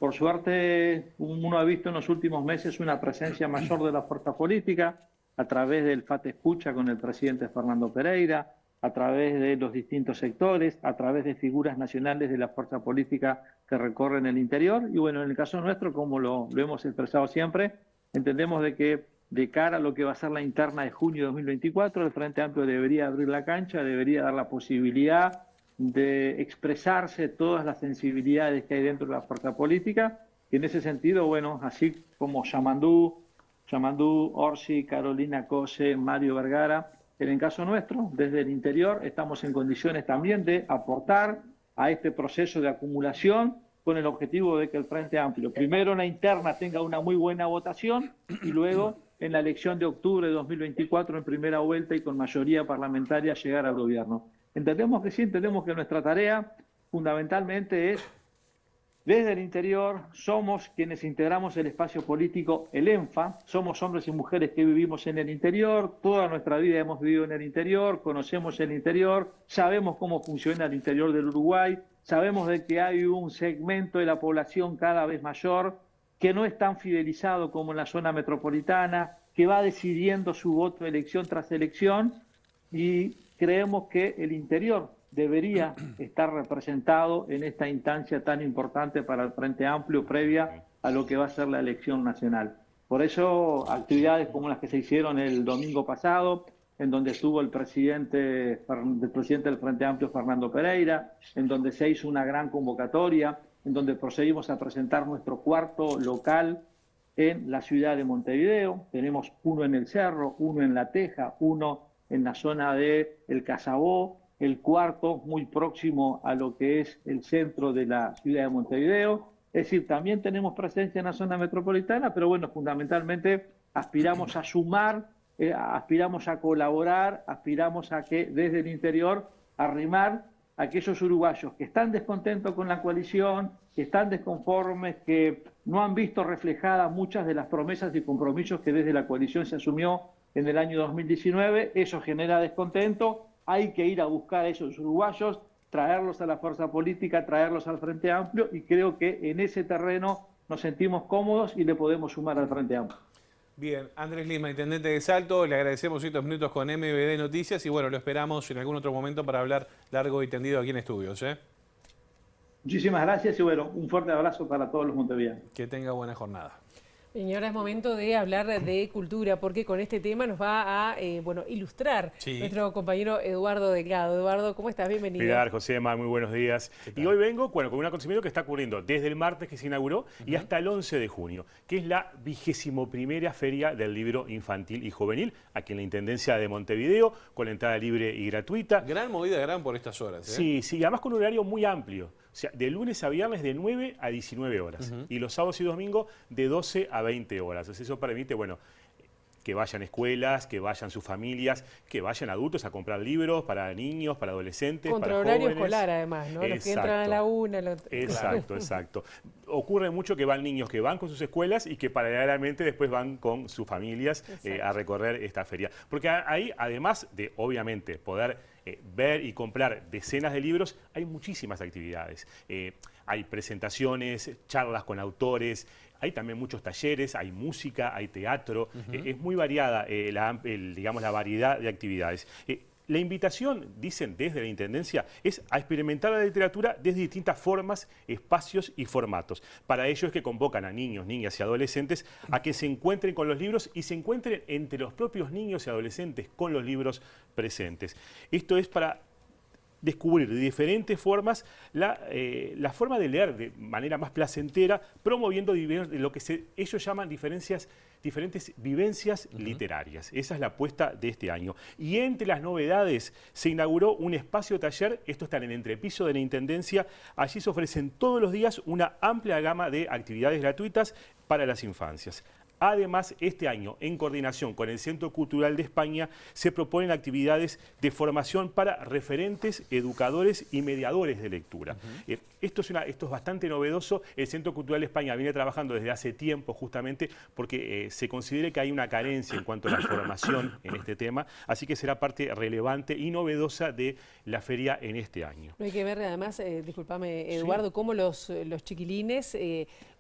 Por suerte, uno ha visto en los últimos meses una presencia mayor de la fuerza política a través del FAT Escucha con el presidente Fernando Pereira, a través de los distintos sectores, a través de figuras nacionales de la fuerza política que recorren el interior. Y bueno, en el caso nuestro, como lo hemos expresado siempre, entendemos de que de cara a lo que va a ser la interna de junio de 2024, el Frente Amplio debería abrir la cancha, debería dar la posibilidad de expresarse todas las sensibilidades que hay dentro de la fuerza política. Y en ese sentido, bueno, así como Yamandú, Orsi, Carolina Cose, Mario Vergara, en el caso nuestro, desde el interior, estamos en condiciones también de aportar a este proceso de acumulación con el objetivo de que el Frente Amplio, primero en la interna, tenga una muy buena votación y luego en la elección de octubre de 2024 en primera vuelta y con mayoría parlamentaria llegar al gobierno. Entendemos que sí, entendemos que nuestra tarea fundamentalmente es, desde el interior, somos quienes integramos el espacio político, el ENFA, somos hombres y mujeres que vivimos en el interior, toda nuestra vida hemos vivido en el interior, conocemos el interior, sabemos cómo funciona el interior del Uruguay, sabemos de que hay un segmento de la población cada vez mayor que no es tan fidelizado como en la zona metropolitana, que va decidiendo su voto elección tras elección, y creemos que el interior debería estar representado en esta instancia tan importante para el Frente Amplio previa a lo que va a ser la elección nacional. Por eso, actividades como las que se hicieron el domingo pasado, en donde estuvo el presidente del Frente Amplio, Fernando Pereira, en donde se hizo una gran convocatoria, en donde procedimos a presentar nuestro cuarto local en la ciudad de Montevideo. Tenemos uno en el Cerro, uno en La Teja, uno en la zona de El Casabó, el cuarto muy próximo a lo que es el centro de la ciudad de Montevideo. Es decir, también tenemos presencia en la zona metropolitana, pero bueno, fundamentalmente aspiramos a sumar, aspiramos a colaborar, aspiramos a que desde el interior arrimar a aquellos uruguayos que están descontentos con la coalición, que están desconformes, que no han visto reflejadas muchas de las promesas y compromisos que desde la coalición se asumió en el año 2019. Eso genera descontento. Hay que ir a buscar a esos uruguayos, traerlos a la fuerza política, traerlos al Frente Amplio, y creo que en ese terreno nos sentimos cómodos y le podemos sumar al Frente Amplio. Bien, Andrés Lima, intendente de Salto, le agradecemos estos minutos con MBD Noticias y bueno, lo esperamos en algún otro momento para hablar largo y tendido aquí en estudios. Muchísimas gracias y bueno, un fuerte abrazo para todos los montevideanos. Que tenga buena jornada. Señora, es momento de hablar de cultura, porque con este tema nos va a ilustrar nuestro compañero Eduardo Delgado. Eduardo, ¿cómo estás? Bienvenido. Pilar, Josema, muy buenos días. Y hoy vengo con un acontecimiento que está ocurriendo desde el martes que se inauguró y hasta el 11 de junio, que es la 21ª Feria del Libro Infantil y Juvenil, aquí en la Intendencia de Montevideo, con entrada libre y gratuita. Gran movida, por estas horas. Sí, además con un horario muy amplio. O sea, de lunes a viernes de 9 a 19 horas. Y los sábados y domingos de 12 a 20 horas. Entonces eso permite, que vayan escuelas, que vayan sus familias, que vayan adultos a comprar libros para niños, para adolescentes, para jóvenes. Contra horario escolar, además, ¿no? Los que entran a la 1. Exacto. Ocurre mucho que van niños que van con sus escuelas y que paralelamente después van con sus familias a recorrer esta feria. Porque ahí, además de, obviamente, poder ver y comprar decenas de libros, hay muchísimas actividades. Hay presentaciones, charlas con autores, hay también muchos talleres, hay música, hay teatro. Es muy variada la variedad de actividades. La invitación, dicen desde la Intendencia, es a experimentar la literatura desde distintas formas, espacios y formatos. Para ello es que convocan a niños, niñas y adolescentes a que se encuentren con los libros y se encuentren entre los propios niños y adolescentes con los libros presentes. Esto es para descubrir de diferentes formas la forma de leer de manera más placentera, promoviendo lo que ellos llaman diferentes vivencias literarias. Esa es la apuesta de este año. Y entre las novedades se inauguró un espacio taller, esto está en el entrepiso de la Intendencia. Allí se ofrecen todos los días una amplia gama de actividades gratuitas para las infancias. Además, este año, en coordinación con el Centro Cultural de España, se proponen actividades de formación para referentes, educadores y mediadores de lectura. Esto es bastante novedoso. El Centro Cultural de España viene trabajando desde hace tiempo justamente porque se considera que hay una carencia en cuanto a la formación en este tema, así que será parte relevante y novedosa de la feria en este año. No hay que ver además, discúlpame Eduardo, cómo los chiquilines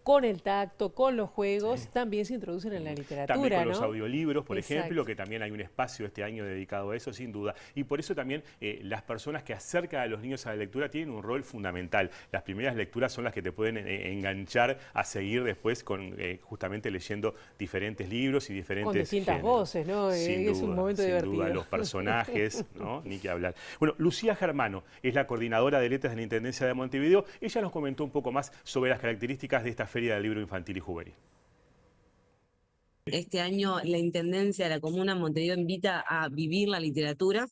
con el tacto, con los juegos, también se introducen en la literatura. También con ¿no? los audiolibros, por Exacto. ejemplo, que también hay un espacio este año dedicado a eso, sin duda. Y por eso también las personas que acercan a los niños a la lectura tienen un rol fundamental. Las primeras lecturas son las que te pueden enganchar a seguir después con justamente leyendo diferentes libros y diferentes con distintas géneros. voces, ¿no? Sin Es duda, un momento sin divertido. duda, los personajes, ¿no? Ni que hablar. Bueno, Lucía Germano es la coordinadora de letras de la Intendencia de Montevideo. Ella nos comentó un poco más sobre las características de esta Feria del Libro Infantil y Juvenil. Este año la Intendencia de la Comuna de Montevideo invita a vivir la literatura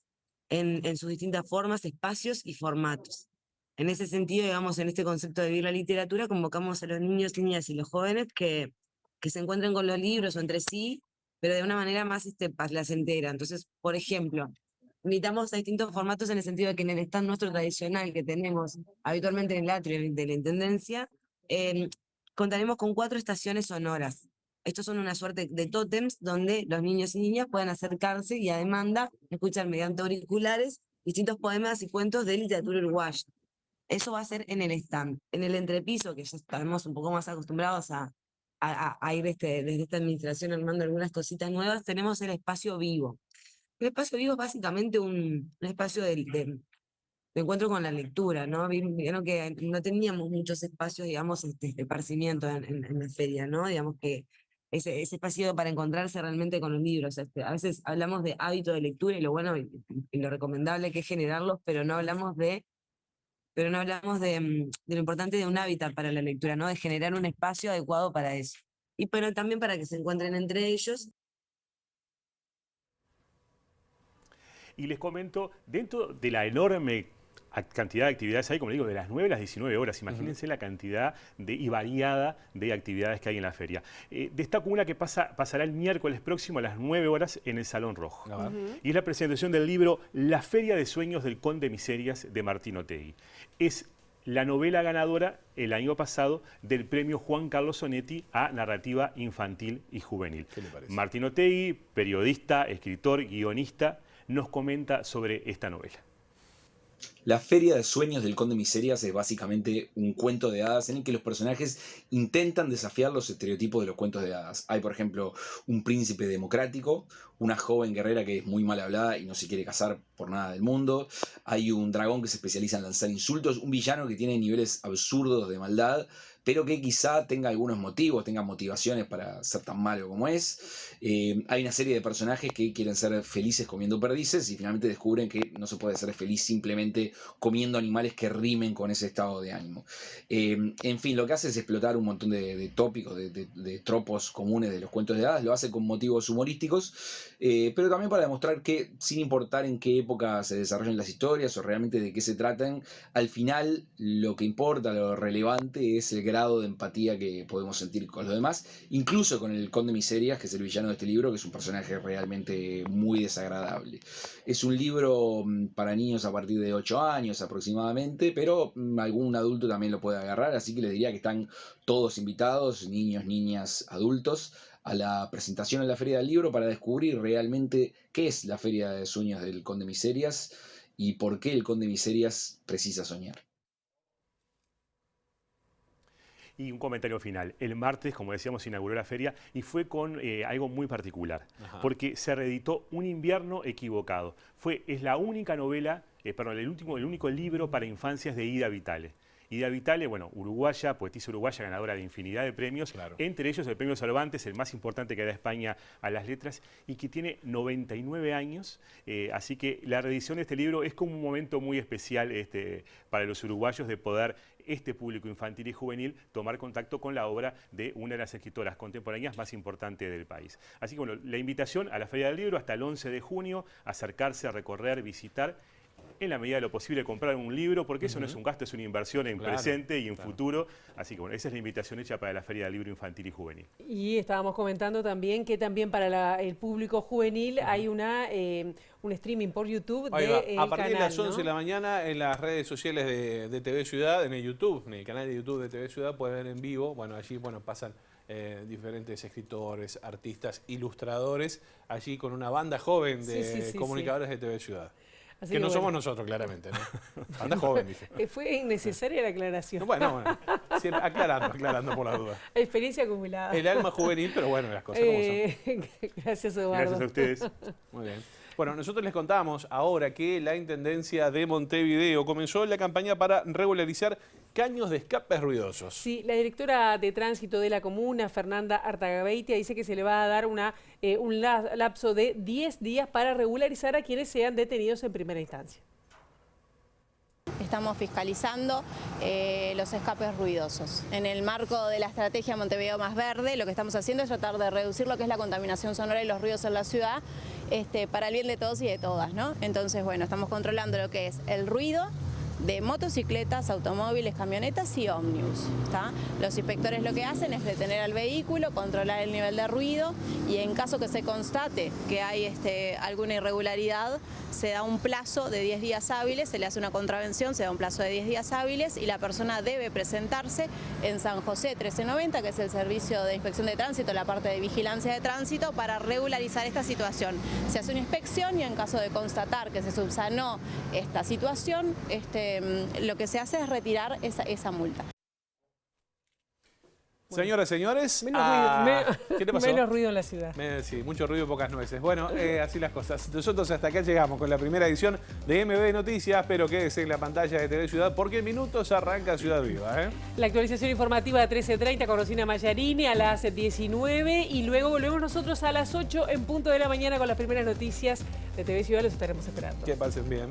en sus distintas formas, espacios y formatos. En ese sentido, digamos, en este concepto de vivir la literatura, convocamos a los niños, niñas y los jóvenes que se encuentren con los libros o entre sí, pero de una manera más placentera. Entonces, por ejemplo, invitamos a distintos formatos en el sentido de que en el stand nuestro tradicional que tenemos habitualmente en el atrio de la Intendencia, contaremos con 4 estaciones sonoras. Estos son una suerte de tótems donde los niños y niñas pueden acercarse y a demanda escuchar mediante auriculares distintos poemas y cuentos de literatura uruguaya. Eso va a ser en el stand. En el entrepiso, que ya estamos un poco más acostumbrados a ir desde esta administración armando algunas cositas nuevas, tenemos el espacio vivo. El espacio vivo es básicamente un espacio de encuentro con la lectura, ¿no? Vieron que no teníamos muchos espacios, digamos, de esparcimiento en la feria, ¿no? Digamos que ese espacio para encontrarse realmente con los libros. A veces hablamos de hábito de lectura y lo bueno y lo recomendable que es generarlos, pero no hablamos de lo importante de un hábitat para la lectura, ¿no? De generar un espacio adecuado para eso. Pero también para que se encuentren entre ellos. Y les comento, dentro de la enorme cantidad de actividades hay, como digo, de las 9 a las 19 horas. Imagínense la cantidad y variada de actividades que hay en la feria. Destaco una que pasará el miércoles próximo a las 9 horas en el Salón Rojo. Y es la presentación del libro La Feria de Sueños del Conde Miserias de Martín Otegui. Es la novela ganadora el año pasado del premio Juan Carlos Sonetti a narrativa infantil y juvenil. ¿Qué le parece? Martín Otegui, periodista, escritor, guionista, nos comenta sobre esta novela. La Feria de Sueños del Conde Miserias es básicamente un cuento de hadas en el que los personajes intentan desafiar los estereotipos de los cuentos de hadas. Hay, por ejemplo, un príncipe democrático, una joven guerrera que es muy mal hablada y no se quiere casar por nada del mundo. Hay un dragón que se especializa en lanzar insultos, un villano que tiene niveles absurdos de maldad, pero que quizá tenga algunos motivos, tenga motivaciones para ser tan malo como es. Hay una serie de personajes que quieren ser felices comiendo perdices y finalmente descubren que no se puede ser feliz simplemente comiendo animales que rimen con ese estado de ánimo. En fin, lo que hace es explotar un montón de tópicos, de tropos comunes de los cuentos de hadas, lo hace con motivos humorísticos, pero también para demostrar que sin importar en qué época se desarrollen las historias o realmente de qué se tratan, al final lo que importa, lo relevante es el grado de empatía que podemos sentir con los demás, incluso con el Conde Miserias, que es el villano de este libro, que es un personaje realmente muy desagradable. Es un libro para niños a partir de 8 años aproximadamente, pero algún adulto también lo puede agarrar, así que les diría que están todos invitados, niños, niñas, adultos, a la presentación en la Feria del Libro para descubrir realmente qué es la Feria de Sueños del Conde Miserias y por qué el Conde Miserias precisa soñar. Y un comentario final. El martes, como decíamos, se inauguró la feria y fue con algo muy particular, porque se reeditó Un invierno equivocado. Es la única novela, el único libro para infancias de Ida Vitale. Ida Vitale, bueno, uruguaya, poetisa uruguaya, ganadora de infinidad de premios, entre ellos el premio Cervantes, el más importante que da España a las letras, y que tiene 99 años, así que la reedición de este libro es como un momento muy especial para los uruguayos de poder este público infantil y juvenil tomar contacto con la obra de una de las escritoras contemporáneas más importantes del país. Así que bueno, la invitación a la Feria del Libro hasta el 11 de junio, acercarse, a recorrer, visitar. en la medida de lo posible, comprar un libro, porque eso no es un gasto, es una inversión en presente y en futuro. Así que bueno, esa es la invitación hecha para la Feria del Libro Infantil y Juvenil. Y estábamos comentando también que también para el público juvenil hay un streaming por YouTube a partir de las 11 de la mañana en las redes sociales de TV Ciudad, en el YouTube, en el canal de YouTube de TV Ciudad, pueden ver en vivo. Bueno, allí pasan diferentes escritores, artistas, ilustradores, allí con una banda joven de comunicadores de TV Ciudad. Así que no somos nosotros, claramente, ¿no? Banda joven, dice. Fue innecesaria la aclaración. Bueno, siempre aclarando por la duda. Experiencia acumulada. El alma juvenil, pero bueno, las cosas como son. Gracias, Eduardo. Gracias a ustedes. Muy bien. Bueno, nosotros les contamos ahora que la Intendencia de Montevideo comenzó la campaña para regularizar caños de escapes ruidosos. Sí, la directora de tránsito de la comuna, Fernanda Artagabeitia, dice que se le va a dar un lapso de 10 días para regularizar a quienes sean detenidos en primera instancia. Estamos fiscalizando los escapes ruidosos. En el marco de la estrategia Montevideo Más Verde, lo que estamos haciendo es tratar de reducir lo que es la contaminación sonora y los ruidos en la ciudad para el bien de todos y de todas, ¿no? Entonces, bueno, estamos controlando lo que es el ruido de motocicletas, automóviles, camionetas y ómnibus. Los inspectores lo que hacen es detener al vehículo, controlar el nivel de ruido y en caso que se constate que hay alguna irregularidad, se da un plazo de 10 días hábiles, se le hace una contravención, se da un plazo de 10 días hábiles y la persona debe presentarse en San José 1390, que es el servicio de inspección de tránsito, la parte de vigilancia de tránsito, para regularizar esta situación. Se hace una inspección y en caso de constatar que se subsanó esta situación, lo que se hace es retirar esa multa. Señoras, señores, ¿qué te pasó? Menos ruido en la ciudad. Sí, mucho ruido y pocas nueces. Bueno, así las cosas. Nosotros hasta acá llegamos con la primera edición de MB Noticias, pero quédese en la pantalla de TV Ciudad porque en minutos arranca Ciudad Viva. La actualización informativa de 13:30 con Rosina Mallarini a las 19 y luego volvemos nosotros a las 8 en punto de la mañana con las primeras noticias de TV Ciudad. Los estaremos esperando. Que pasen bien.